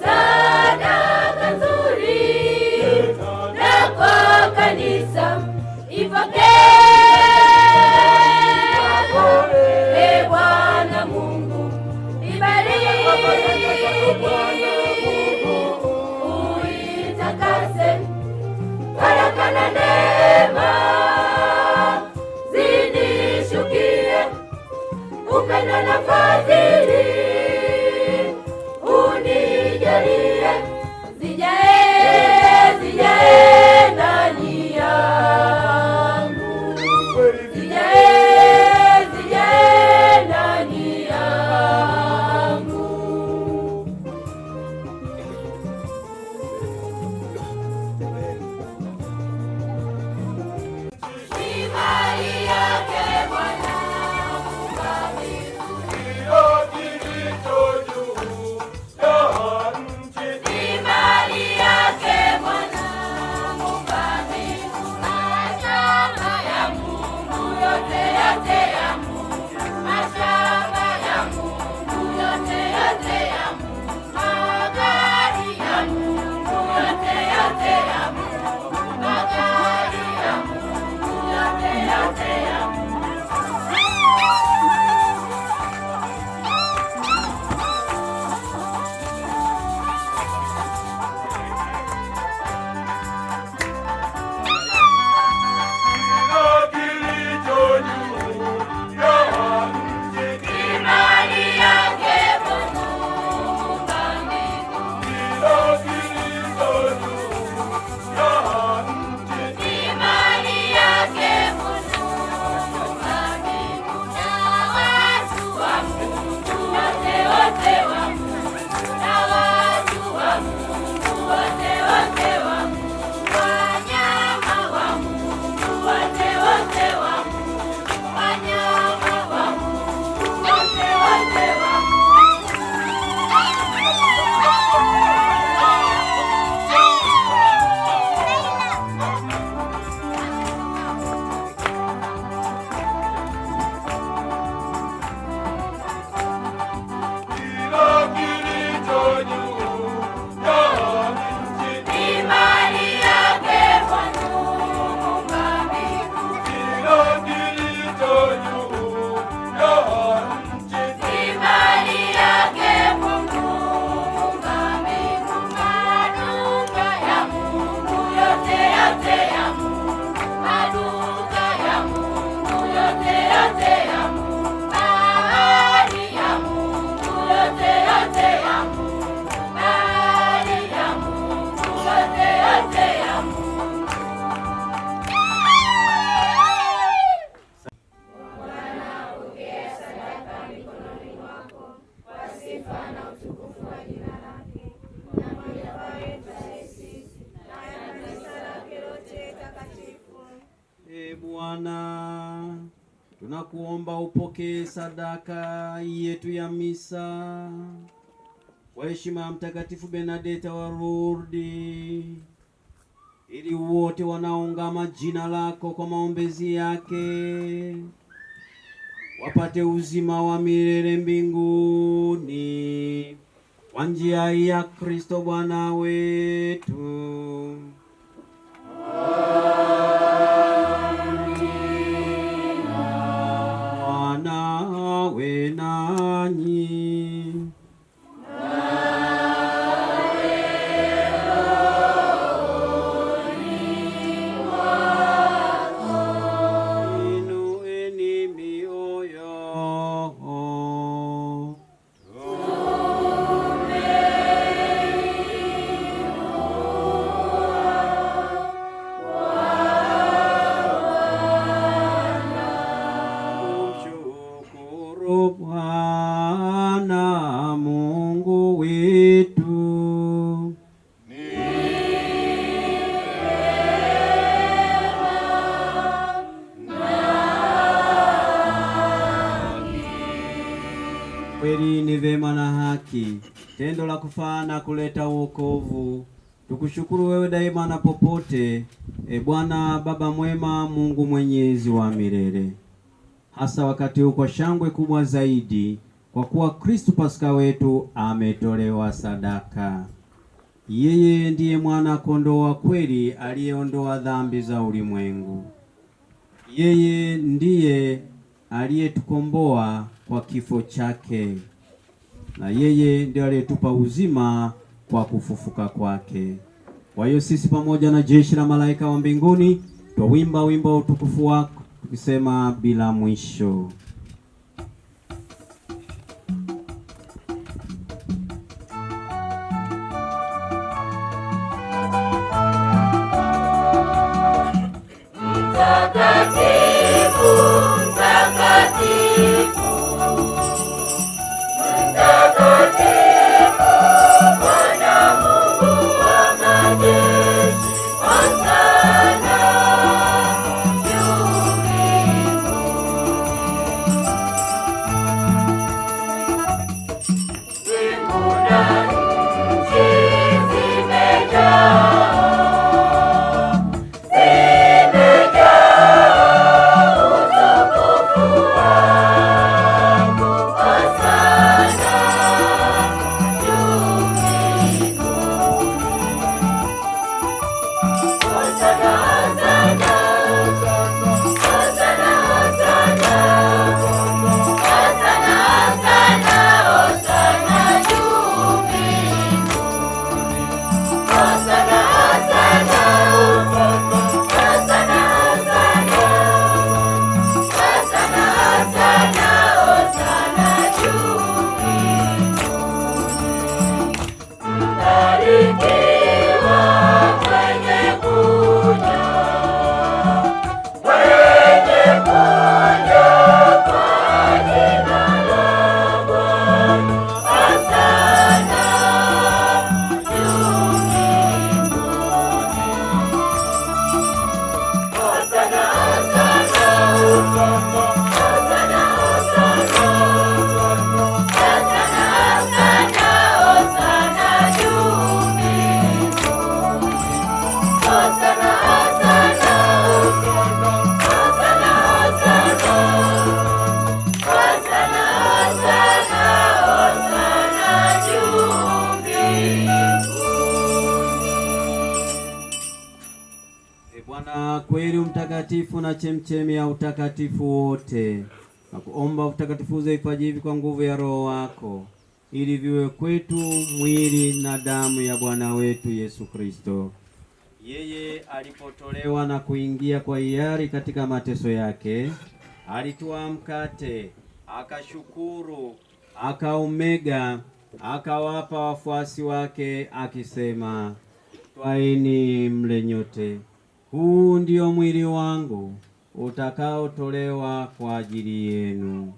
sadaka nzuri na kwa kanisa ipokee. E Bwana Mungu, ibariki, uitakase, baraka na neema zinishukie, upendo na fadhili unijalie, zijae ndani yangu, zijae ndani yangu. Imani yake Bwana Bwana, tunakuomba upokee sadaka yetu ya misa kwa heshima ya Mtakatifu Bernadeta wa Lourdes, ili wote wanaoungama jina lako kwa maombezi yake wapate uzima wa milele mbinguni kwa njia ya Kristo Bwana wetu. Nawe nanyi. Inueni mioyo. haki, tendo la kufaa na kuleta wokovu. Tukushukuru wewe daima na popote, e Bwana Baba mwema, Mungu mwenyezi wa milele, hasa wakati huu kwa shangwe kubwa zaidi, kwa kuwa Kristo Pasaka wetu ametolewa sadaka. Yeye ndiye mwana kondoo wa kweli aliyeondoa dhambi za ulimwengu. Yeye ndiye aliyetukomboa kwa kifo chake, na yeye ndiye aliyetupa uzima kwa kufufuka kwake. Kwa hiyo sisi pamoja na jeshi la malaika wa mbinguni twawimba wimbo wa utukufu wako tukisema bila mwisho. Mtakatifu, mtakatifu, mtakatifu, Bwana Mungu wa majeshi, hosana juu mbinguni. Mbingu na nchi zimejaa kweli mtakatifu na chemchemi ya utakatifu wote, na kuomba utakatifuze vipaji hivi kwa nguvu ya Roho wako, ili viwe kwetu mwili na damu ya Bwana wetu Yesu Kristo. Yeye alipotolewa na kuingia kwa hiari katika mateso yake, alitwaa mkate, akashukuru, akaumega, akawapa wafuasi wake akisema, twaeni mle nyote. Huu ndio mwili wangu utakaotolewa kwa ajili yenu.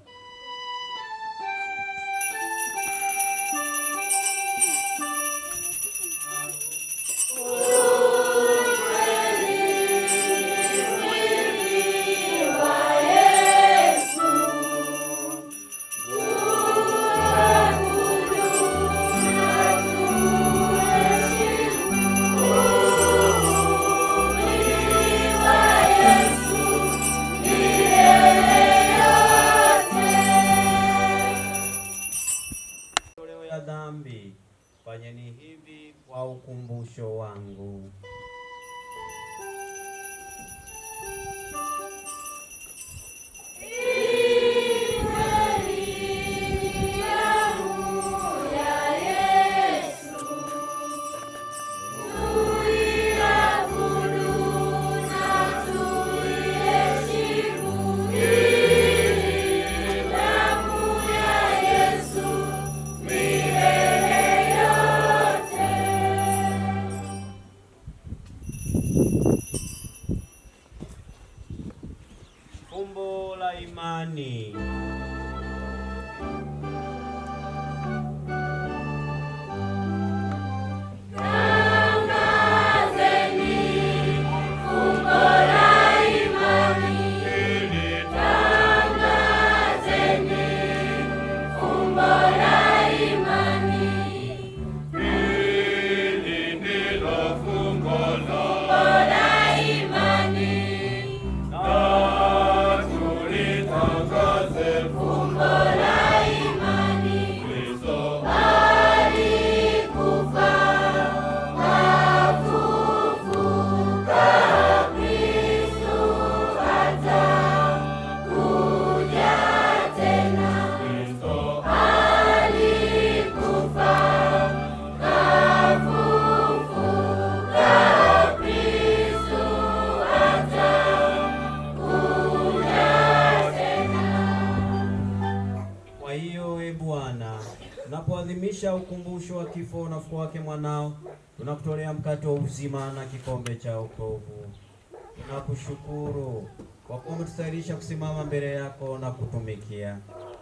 Fanyeni hivi kwa ukumbusho wangu. Fumbo la imani. Tangazeni fumbo la imani. kuadhimisha ukumbusho wa kifo na ufufuo wake mwanao, tunakutolea mkate wa uzima na kikombe cha wokovu. Tunakushukuru kwa kuwa umetustahilisha kusimama mbele yako na kutumikia.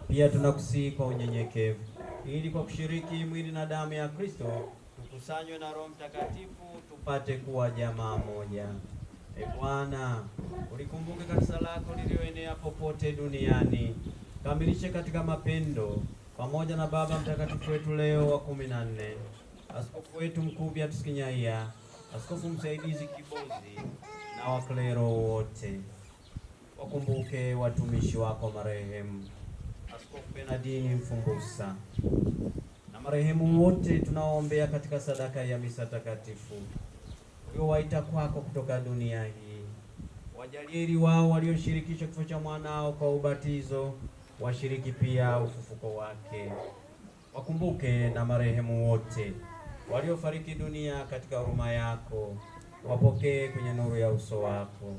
Pia tunakusihi kwa unyenyekevu, ili kwa kushiriki mwili na damu ya Kristo tukusanywe na Roho Mtakatifu tupate kuwa jamaa moja. Bwana, ulikumbuke kanisa lako lilioenea popote duniani, kamilishe katika mapendo pamoja na Baba Mtakatifu wetu Leo wa 14, askofu wetu mkuu Beatus Kinyaia, askofu msaidizi Kibozi na waklero wote. Wakumbuke watumishi wako marehemu Askofu Bernardini Mfumbusa na marehemu wote tunaoombea katika sadaka ya misa takatifu uliowaita kwako kutoka dunia hii. Wajalie wao walioshirikishwa kifo cha mwanao kwa ubatizo washiriki pia ufufuko wake. Wakumbuke na marehemu wote waliofariki dunia katika huruma yako, wapokee kwenye nuru ya uso wako.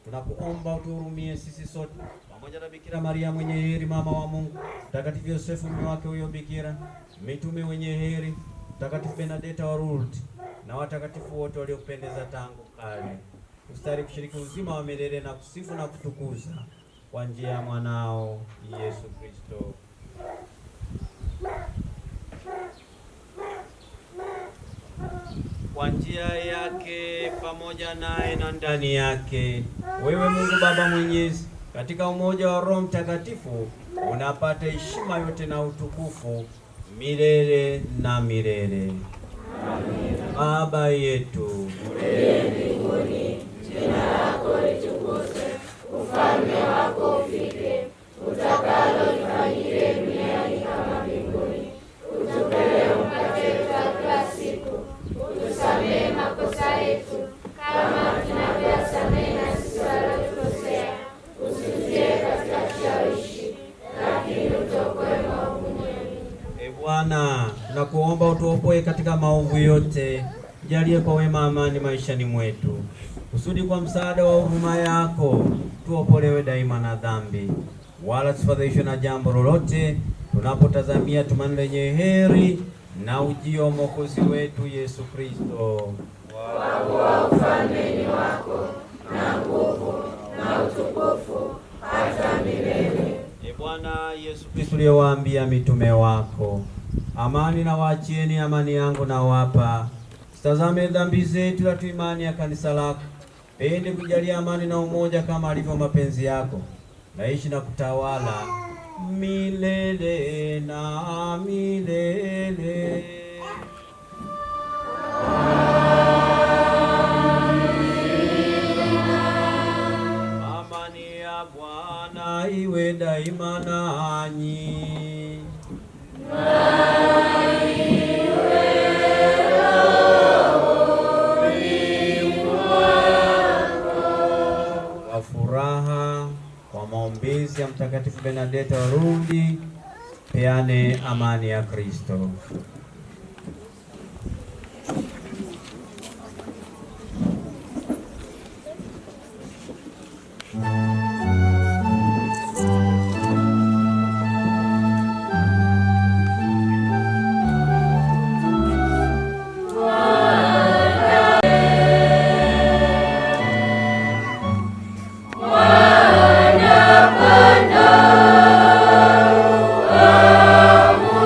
Tunakuomba utuhurumie sisi sote pamoja na Bikira Maria mwenye heri, mama wa Mungu, Mtakatifu Yosefu mume wake huyo Bikira, mitume wenye heri, Mtakatifu Benedetta wa Lourdes na watakatifu wote waliopendeza tangu kale. Ustari kushiriki uzima wa milele na kusifu na kutukuza kwa njia ya mwanao Yesu Kristo. Kwa njia yake pamoja naye na ndani yake, wewe Mungu Baba Mwenyezi, katika umoja wa Roho Mtakatifu, unapata heshima yote na utukufu milele na milele. Amen. Baba yetu uliye mbinguni, jina lako litukuzwe, ufalme wako ufike, utakalo lifanyike duniani kama mbinguni. Utupe leo mkate wetu wa kila siku, utusamehe makosa yetu kama tunavyowasamehe na sisi waliotukosea, usitie katika kishawishi, lakini utuokoe maovuni. Bwana, tunakuomba utuokoe katika maovu yote, jalie kwa wema amani maishani mwetu, kusudi kwa msaada wa huruma yako tuopolewe daima na dhambi, wala tusifadhaishwe na jambo lolote, tunapotazamia tumaini lenye heri na ujio wa Mwokozi wetu Yesu Kristo. Kwa kuwa ufalme ni wako na nguvu na utukufu hata milele. Bwana Yesu Kristo uliyewaambia mitume wako, amani na waachieni, amani yangu na wapa, sitazame dhambi zetu na imani ya kanisa lako, pende kujalia amani na umoja kama alivyo mapenzi yako, naishi na kutawala milele na milele. Amani ya Bwana iwe daima nanyi. Kwa furaha, kwa maombezi ya Mtakatifu Benedetta wa Lourdes, peane amani ya Kristo. Mungu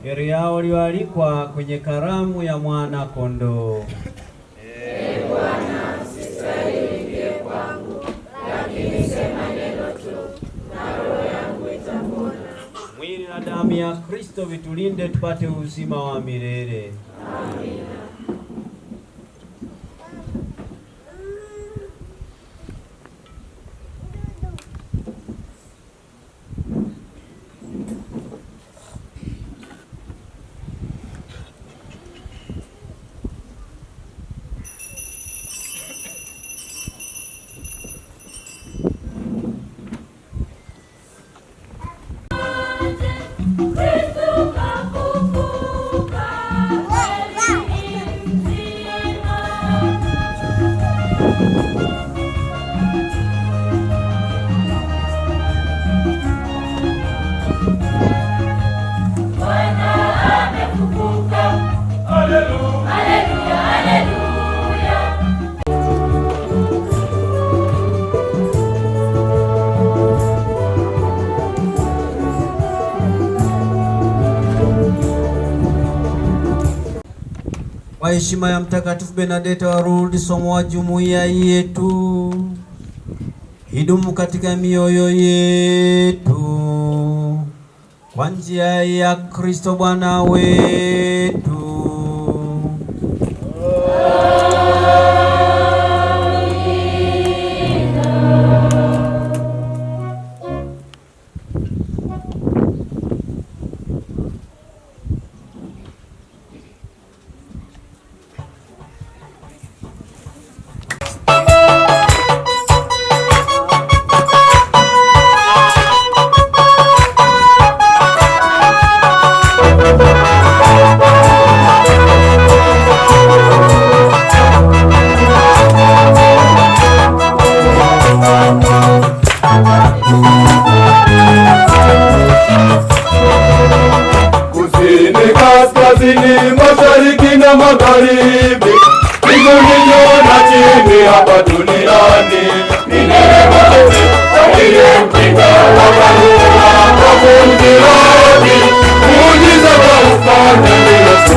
Heri yao walioalikwa kwenye karamu ya mwana kondoo. Ee Bwana, sistahili ingie kwangu, lakini sema neno tu na roho yangu itapona. Mwili na damu ya Kristo vitulinde tupate uzima wa milele. Amina. Kwa heshima ya Mtakatifu Bernadeta wa Lourdes, somo wa jumuiya yetu idumu katika mioyo yetu kwa njia ya Kristo Bwana wetu. Kusini, kaskazini, mashariki na magharibi, mbinguni na chini hapa duniani, ni neema iliyempita wakamjioni, muujiza kaufanya Yesu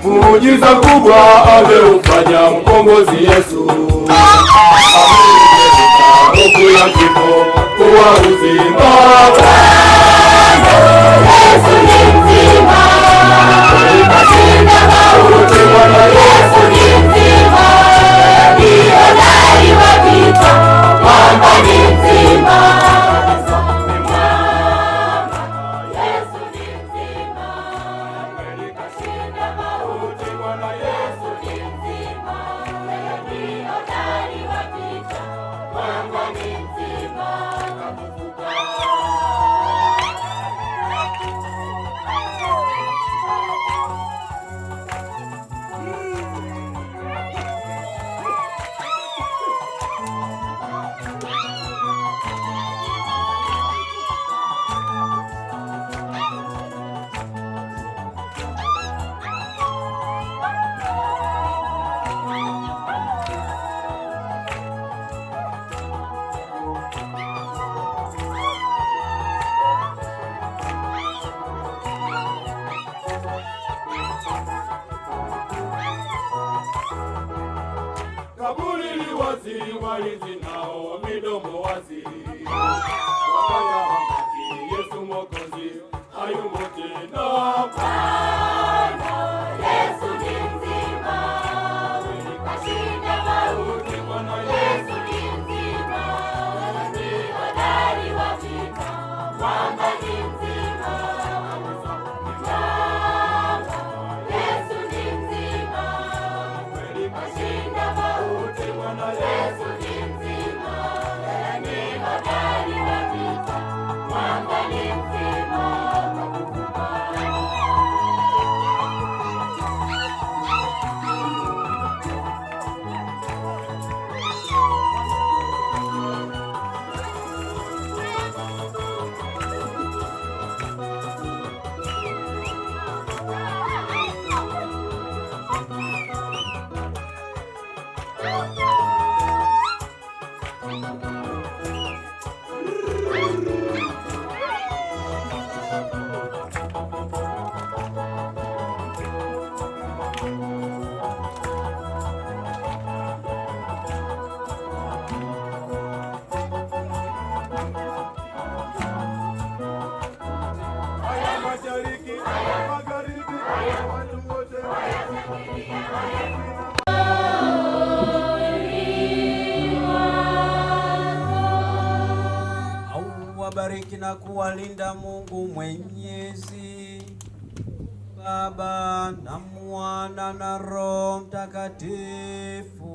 muujiza kubwa ameufanya mkombozi Yesu, hofu ya kifo kuwa uzima. Yesu ni mzima, kashinda mauti. Bwana Yesu ni mzima, ni hodari wa vita, mwamba ni mzima. Kaburi li wazi, walizi nao midomo wazi, wakaya hamaki Yesu Mwokozi hayumo tena. na kuwalinda Mungu Mwenyezi, Baba na Mwana na Roho Mtakatifu.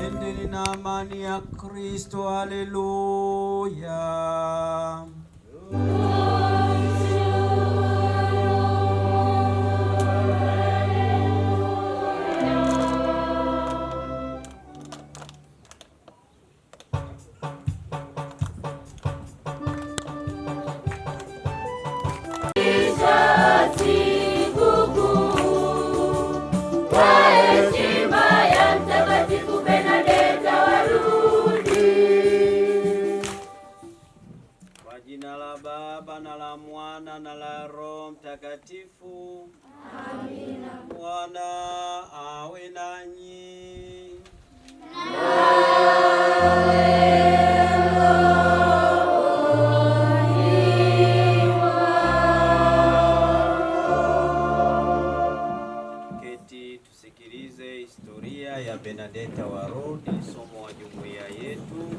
Endeni na amani ya Kristo. Haleluya. Jina la Baba na la Mwana na la Roho Mtakatifu. Amina. Bwana awe nanyi. Keti tusikilize historia ya Bernadeta wa Lourdes, somo wa jumuiya yetu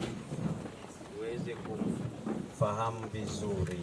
tuweze kufahamu vizuri.